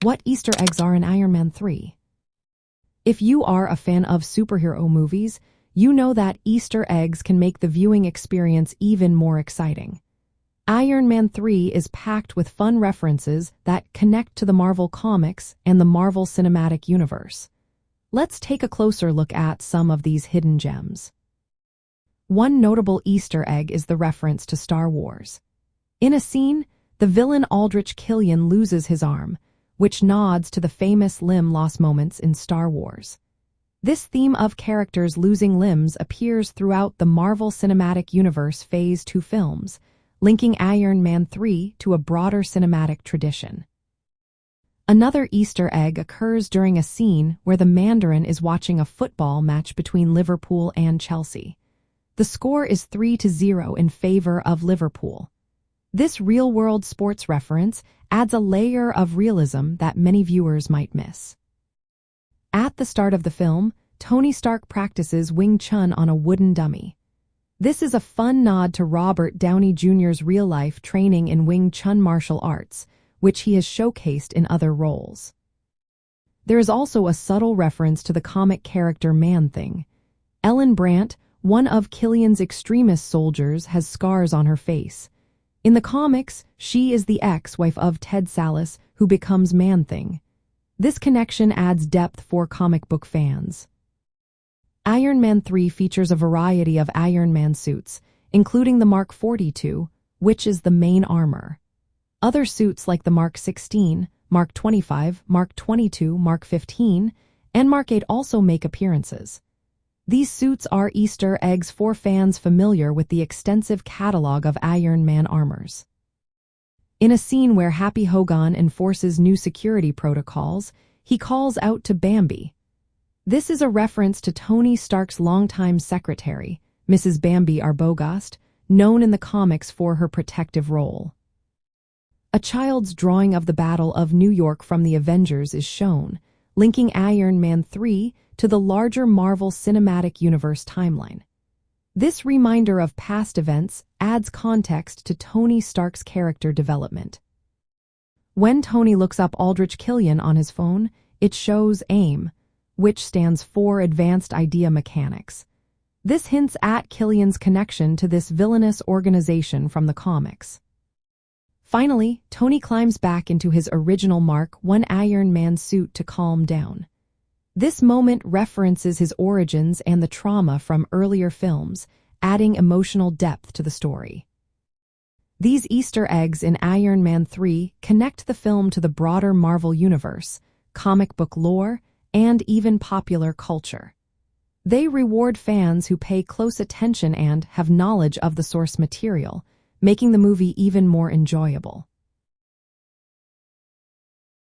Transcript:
What Easter eggs are in Iron Man 3? If you are a fan of superhero movies, you know that Easter eggs can make the viewing experience even more exciting. Iron Man 3 is packed with fun references that connect to the Marvel Comics and the Marvel Cinematic Universe. Let's take a closer look at some of these hidden gems. One notable Easter egg is the reference to Star Wars. In a scene, the villain Aldrich Killian loses his arm, which nods to the famous limb loss moments in Star Wars. This theme of characters losing limbs appears throughout the Marvel Cinematic Universe Phase 2 films, linking Iron Man 3 to a broader cinematic tradition. Another Easter egg occurs during a scene where the Mandarin is watching a football match between Liverpool and Chelsea. The score is 3-0 in favor of Liverpool. This real-world sports reference adds a layer of realism that many viewers might miss. At the start of the film, Tony Stark practices Wing Chun on a wooden dummy. This is a fun nod to Robert Downey Jr.'s real-life training in Wing Chun martial arts, which he has showcased in other roles. There is also a subtle reference to the comic character Man-Thing. Ellen Brandt, one of Killian's extremist soldiers, has scars on her face. In the comics, she is the ex-wife of Ted Sallis, who becomes Man-Thing. This connection adds depth for comic book fans. Iron Man 3 features a variety of Iron Man suits, including the Mark 42, which is the main armor. Other suits like the Mark 16, Mark 25, Mark 22, Mark 15, and Mark 8 also make appearances. These suits are Easter eggs for fans familiar with the extensive catalog of Iron Man armors. In a scene where Happy Hogan enforces new security protocols, he calls out to Bambi. This is a reference to Tony Stark's longtime secretary, Mrs. Bambi Arbogast, known in the comics for her protective role. A child's drawing of the Battle of New York from the Avengers is shown, linking Iron Man 3 to the larger Marvel Cinematic Universe timeline. This reminder of past events adds context to Tony Stark's character development. When Tony looks up Aldrich Killian on his phone, it shows AIM, which stands for Advanced Idea Mechanics. This hints at Killian's connection to this villainous organization from the comics. Finally, Tony climbs back into his original Mark 1 Iron Man suit to calm down. This moment references his origins and the trauma from earlier films, adding emotional depth to the story. These Easter eggs in Iron Man 3 connect the film to the broader Marvel universe, comic book lore, and even popular culture. They reward fans who pay close attention and have knowledge of the source material, making the movie even more enjoyable.